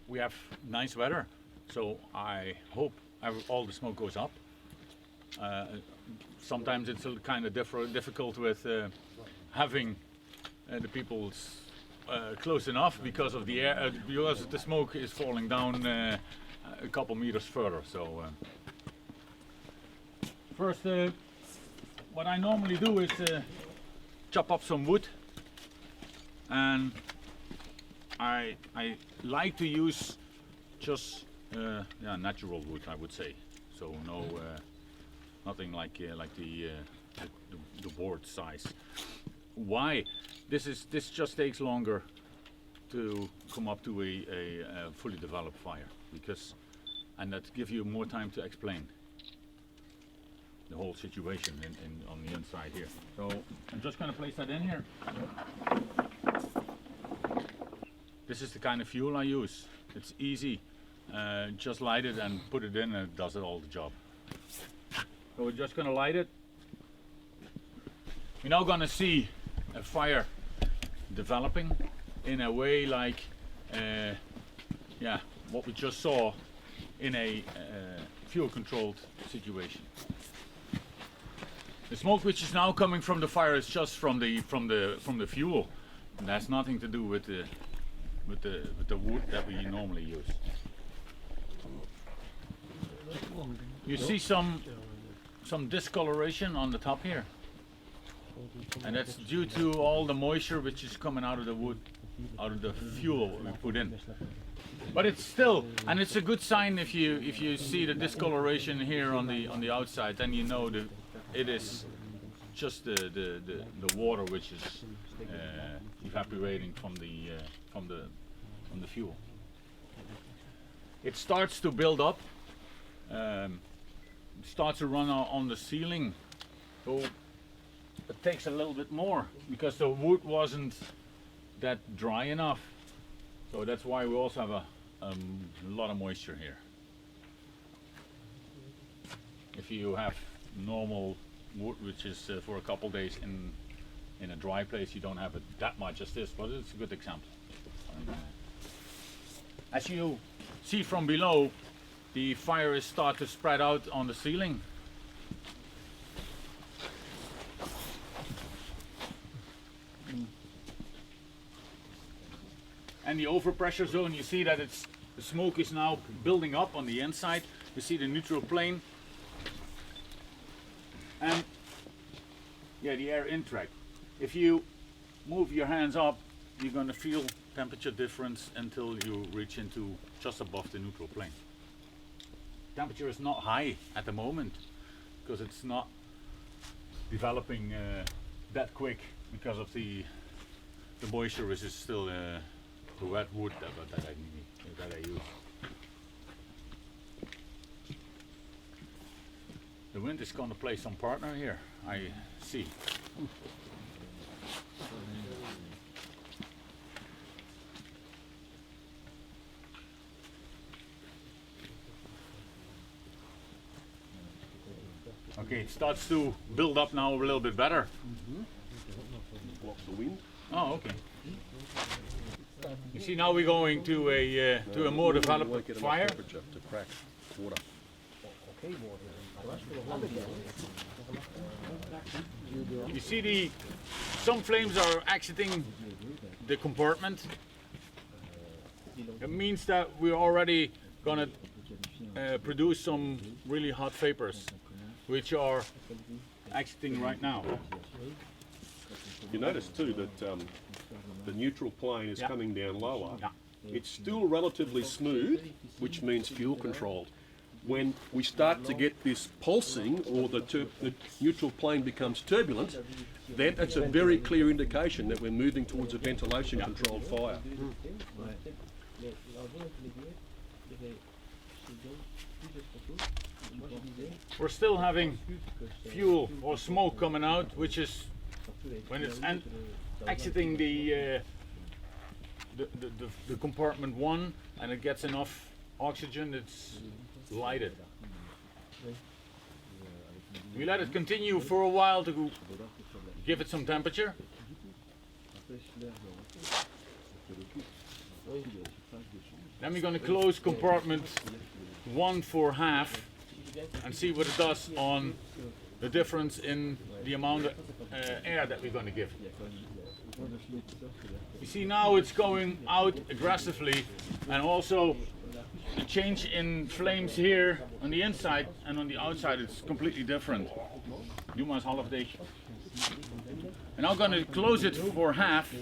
we have nice weather, so I hope all the smoke goes up. Sometimes it's kind of difficult with having the people close enough because of the air, because the smoke is falling down a couple meters further. So first, what I normally do is chop up some wood, and I like to use just natural wood, I would say. So no, nothing like the board size. Why? This just takes longer to come up to a fully developed fire, and that gives you more time to explain the whole situation on the inside here. So I'm just going to place that in here. This is the kind of fuel I use. It's easy. Just light it and put it in, and it does all the job. So we're just going to light it. We're now going to see a fire developing in a way like what we just saw in a fuel controlled situation. The smoke which is now coming from the fire is just from the fuel, and that's nothing to do with the wood that we normally use. You see some discoloration on the top here, and that's due to all the moisture which is coming out of the wood, out of the fuel we put in. But it's still, and it's a good sign if you see the discoloration here on the outside, then you know that it is just the water which is evaporating from the fuel. It starts to build up, starts to run on the ceiling. So it takes a little bit more because the wood wasn't that dry enough. So that's why we also have a lot of moisture here. If you have normal wood, which is for a couple days in a dry place, you don't have it that much as this, but it's a good example. As you see from below, the fire is start to spread out on the ceiling. And the overpressure zone, you see that the smoke is now building up on the inside. You see the neutral plane. And the air intake. If you move your hands up, you're going to feel temperature difference until you reach into just above the neutral plane. Temperature is not high at the moment because it's not developing that quick because of the moisture, which is still the wet wood that I use. The wind is going to play some partner here, I see. Okay, it starts to build up now a little bit better. Blocks the wind. Oh, okay. You see, now we're going to a more developed fire. To crack water. You see, some flames are exiting the compartment. It means that we're already gonna produce some really hot vapors, which are exiting right now. You notice too that the neutral plane is coming down lower. Yeah. It's still relatively smooth, which means fuel controlled. When we start to get this pulsing, or the neutral plane becomes turbulent, then it's a very clear indication that we're moving towards a ventilation controlled fire. We're still having fuel or smoke coming out, which is when it's exiting the compartment one, and it gets enough oxygen, it's lighted. We let it continue for a while to give it some temperature. Then we're going to close compartment 1 for half and see what it does on the difference in the amount of air that we're going to give. You see now it's going out aggressively, and also the change in flames here on the inside and on the outside is completely different. Doe maar eens half dicht. And I'm going to close it for half.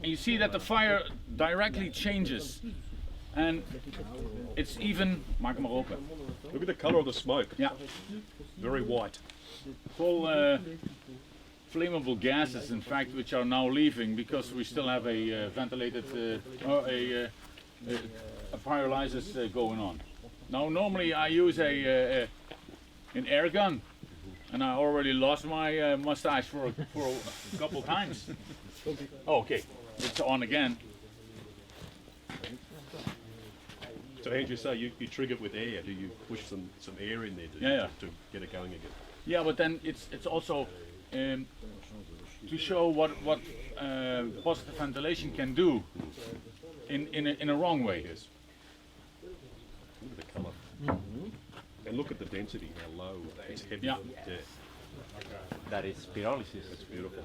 And you see that the fire directly changes, and it's even. Maak hem maar open. Look at the colour of the smoke. Yeah, Very white. full flammable gases, in fact, which are now leaving because we still have a ventilated or a pyrolysis going on. Now, normally I use an air gun, and I already lost my mustache for a couple times. Oh, okay, it's on again. So how do you say you trigger it with air? Do you push some air in there to get it going again? Yeah, but then it's also to show what positive ventilation can do in a wrong way. Yes. Look at the colour. And look at the density, how low it's heavy. Yeah. That is pyrolysis. That's beautiful.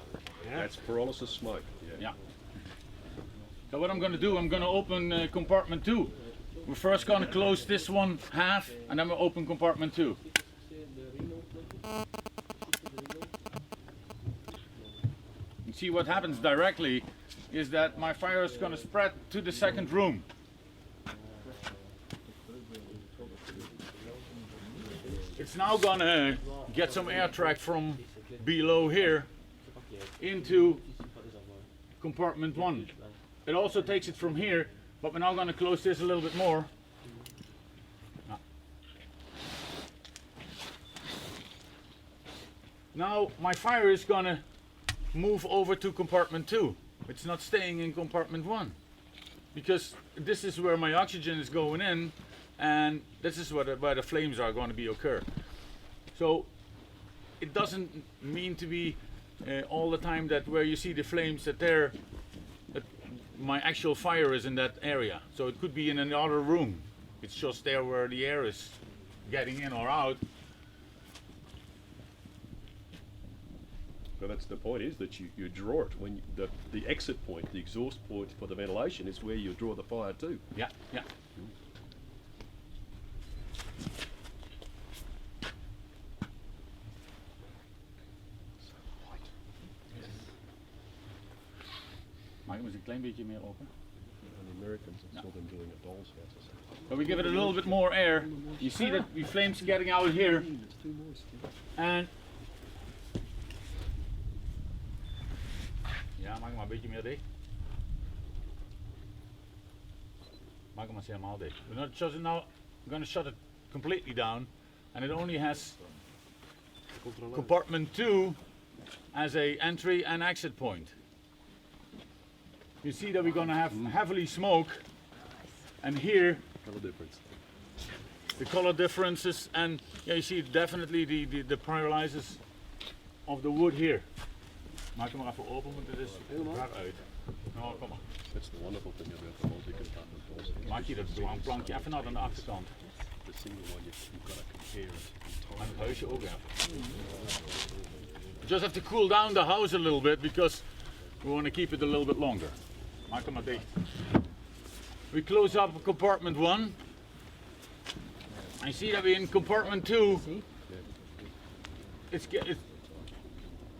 That's pyrolysis smoke. Yeah. So what I'm going to do, I'm going to open compartment 2. We're first going to close this one half, and then we'll open compartment 2. You see what happens directly is that my fire is going to spread to the second room. It's now going to get some air track from below here into compartment 1. It also takes it from here, but we're now going to close this a little bit more. Now my fire is going to move over to compartment 2. It's not staying in compartment 1, because this is where my oxygen is going in, and this is where the flames are going to be occur. So it doesn't mean to be all the time that where you see the flames that my actual fire is in that area. So it could be in another room. It's just there where the air is getting in or out. Well, that's the point, is that you draw it when the exit point, the exhaust point for the ventilation is where you draw the fire to. Yeah, yeah. Maak hem eens een klein beetje meer open. And the Americans, I saw them doing a doll's house or something. So we give it a little bit more air. You see that the flames getting out here, and ja, maak hem maar een beetje meer dicht. Maak hem maar helemaal dicht. We're not just now going to shut it completely down, and it only has compartment 2 as a entry and exit point. You see that we're going to have heavily smoke, and here Colour difference. the color differences, and yeah, you see definitely the pyrolysis of the wood here. Maak hem maar even open, want het is eruit. Nou, kom maar. That's the wonderful thing about the multi-compartment doll's house. Maak je dat plankje even naar de achterkant. The single one, you've got to compare it. En het huisje ook even. Just have to cool down the house a little bit because we want to keep it a little bit longer. Maak hem maar dicht. We close up compartment 1. I see that we're in compartment 2.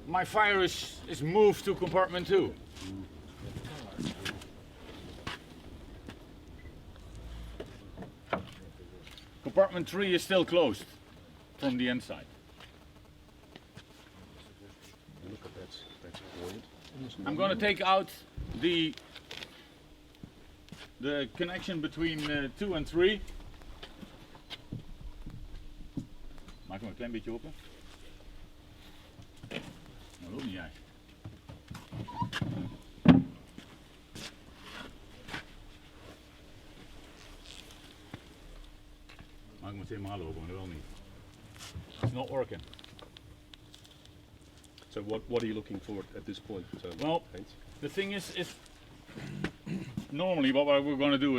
My fire is moved to compartment 2. Compartment 3 is still closed from the inside. Look at that's buoyant. I'm going to take out the connection between 2 and 3. Maak hem een klein beetje open. Dat loopt niet echt. Maak hem helemaal open, maar dat wil niet. It's not working. So what are you looking for at this point? Well, Heinz? the thing is normally what we're going to do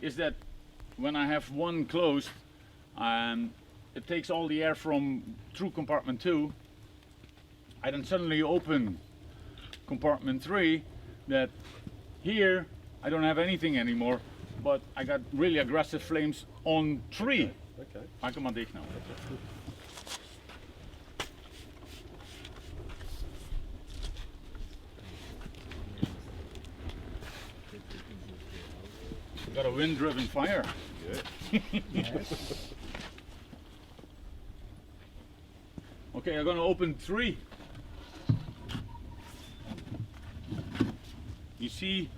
is that when I have one closed, it takes all the air through compartment 2. I then suddenly open compartment 3, that here I don't have anything anymore, but I got really aggressive flames on 3. Okay. Maak hem maar dicht nou. Got a wind-driven fire. Yeah. Okay, I'm gonna open 3. You see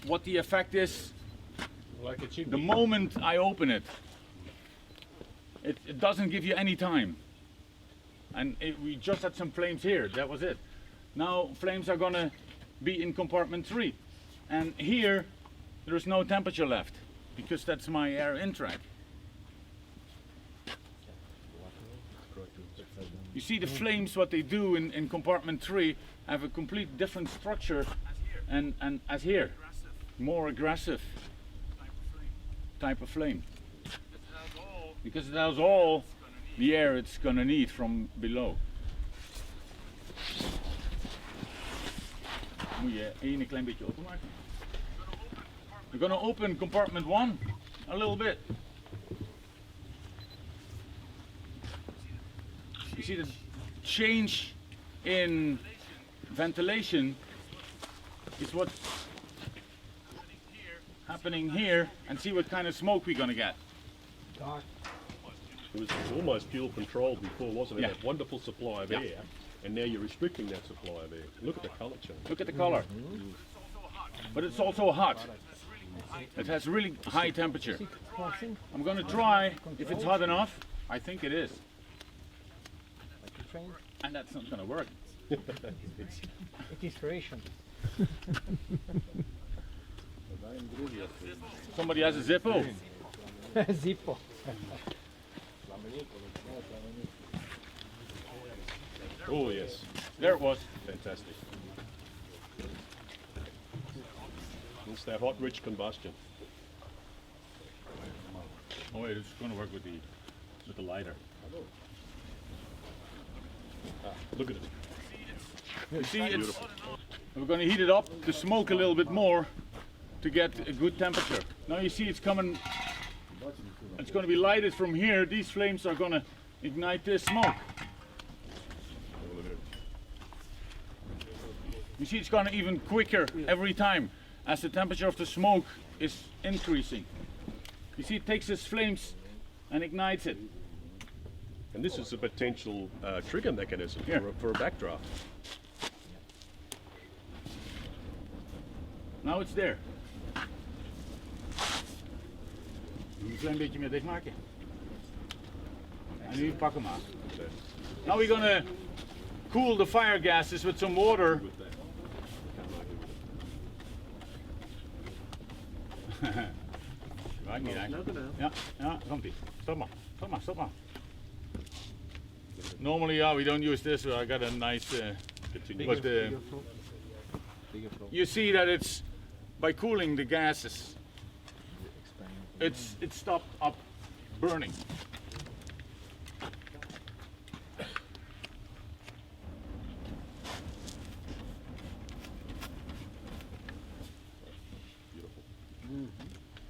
what the effect is Like a chimney. the moment I open it. It doesn't give you any time. And we just had some flames here, that was it. Now flames are gonna be in compartment 3. And here there's no temperature left, because that's my air in track. You see the flames, what they do in compartment 3 have a complete different structure and as here. More aggressive type of flame. Because it has all the air it's gonna need from below. Moet je één klein beetje openmaken. We're gonna open compartment 1 a little bit. You see the change in ventilation is what's happening here, and see what kind of smoke we're gonna get. It was almost fuel controlled before, wasn't it? Yeah. That wonderful supply of Yeah. air, and now you're restricting that supply of air. Look at the colour change. Look at the color. But it's also hot. It has really high temperature. I'm gonna try if it's hot enough. I think it is. And that's not gonna work. It is inspiration. Somebody has a Zippo. Zippo. Oh yes, There it was. fantastic. It's that hot, rich combustion. Oh wait, it's gonna work with the lighter. Look at it. You see, we're gonna heat it up to smoke a little bit more to get a good temperature. Now you see it's coming. It's gonna be lighted from here. These flames are gonna ignite this smoke. You see, it's gonna even quicker every time as the temperature of the smoke is increasing. You see, it takes these flames and ignites it. And this is a potential trigger mechanism Yeah. for a backdraft. Now it's there. Een klein beetje meer dichtmaken. En nu pak hem aan. Now we're gonna cool the fire gases with some water. Right, niet eigenlijk. Ja, komt ie. Stop maar. Normally, yeah, we don't use this. I got a nice. But you see that it's by cooling the gases, it's stopped up burning.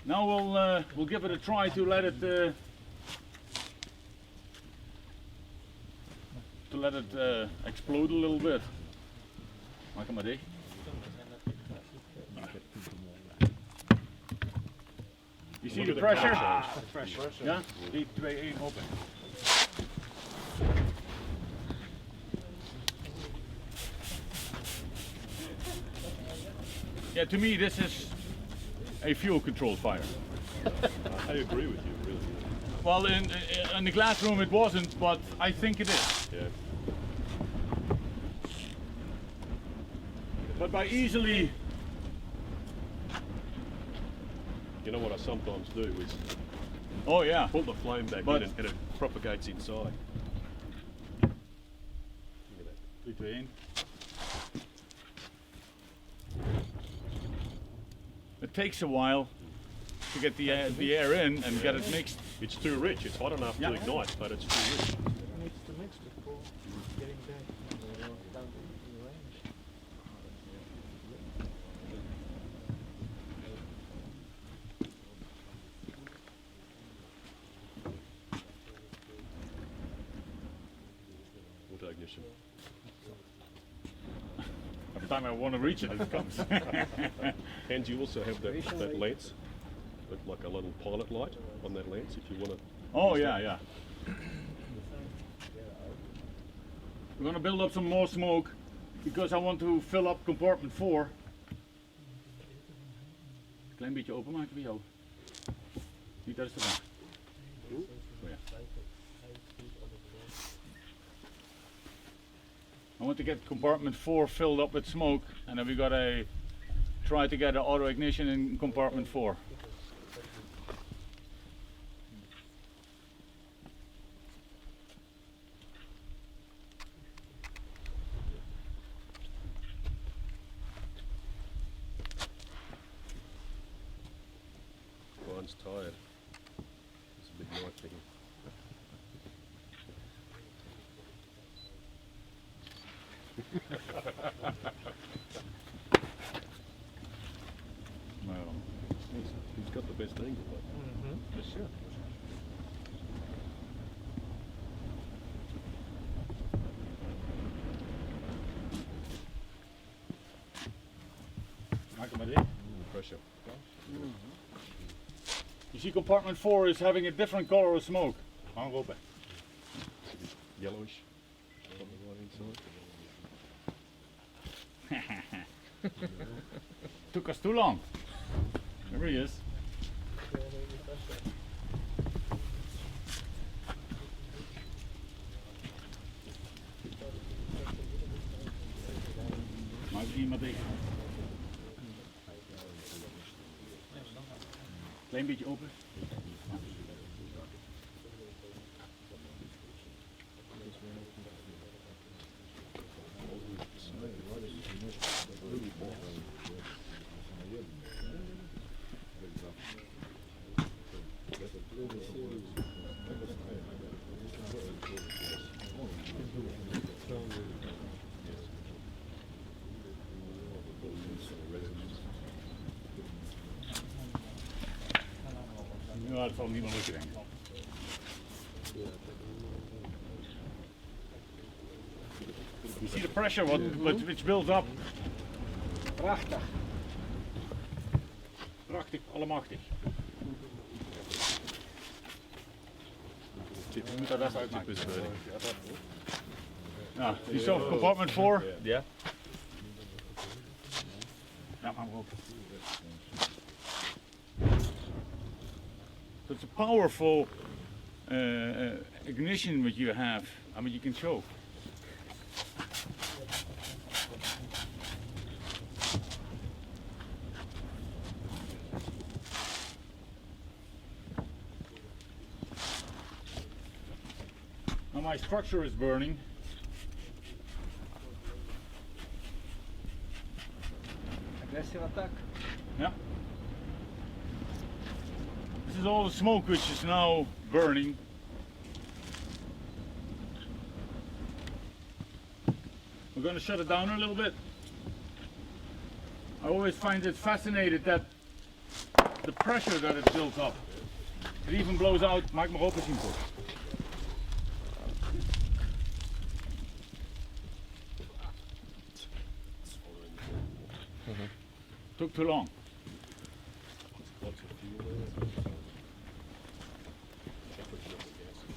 Now we'll give it a try to let it explode a little bit. Maak hem maar dicht. You see the pressure? Ja? 3, 2, 1, open. Yeah, to me this is a fuel controlled fire. I agree with you, really. Well, in the glass room it wasn't, but I think it is. Yeah. But by easily, You know what I sometimes do is oh yeah, pull the flame back But- in and it propagates inside. 3, 2, 1. It takes a while to get the air in and get it mixed. It's too rich. It's hot enough Yeah. to ignite, but it's too rich. Needs to mix before getting back down to the range. Auto ignition. Every time I want to reach it, it comes. And you also have that lens, like a little pilot light on that lens if you want to. Oh yeah, yeah. We're gonna build up some more smoke because I want to fill up compartment 4. Klein beetje openmaken voor jou. Niet uit de baan. Oh ja. I want to get compartment 4 filled up with smoke, and then we gotta try to get an auto ignition in compartment 4. Brian's tired. It's a big night for him. Well, He's got the best angle, but for sure. Maak hem maar dicht. pressure. You see, compartment 4 is having a different color of smoke. Hang open. Yellowish. On the right hand side. Took us too long. There he is. Maak die maar dicht. Klein beetje open. Ja, het zal niet meer lukken, denk ik. You see the pressure which builds up. Prachtig. Prachtig, allemachtig. Je moet daar best uitmaken. Ja, you saw compartment 4? Yeah. Ja, maar op. So it's a powerful ignition that you have. I mean, you can show. Now my structure is burning. Aggressive attack. Yeah. This is all the smoke which is now burning. We're going to shut it down a little bit. I always find it fascinating that the pressure that it builds up. It even blows out. Maak maar open zien voor. Took too long. Lots of fuel there. Temperature of the gas is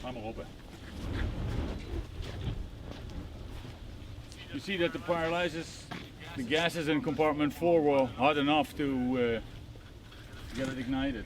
Ga maar open. You see that the pyrolysis, the gases in compartment 4 were hot enough to get it ignited.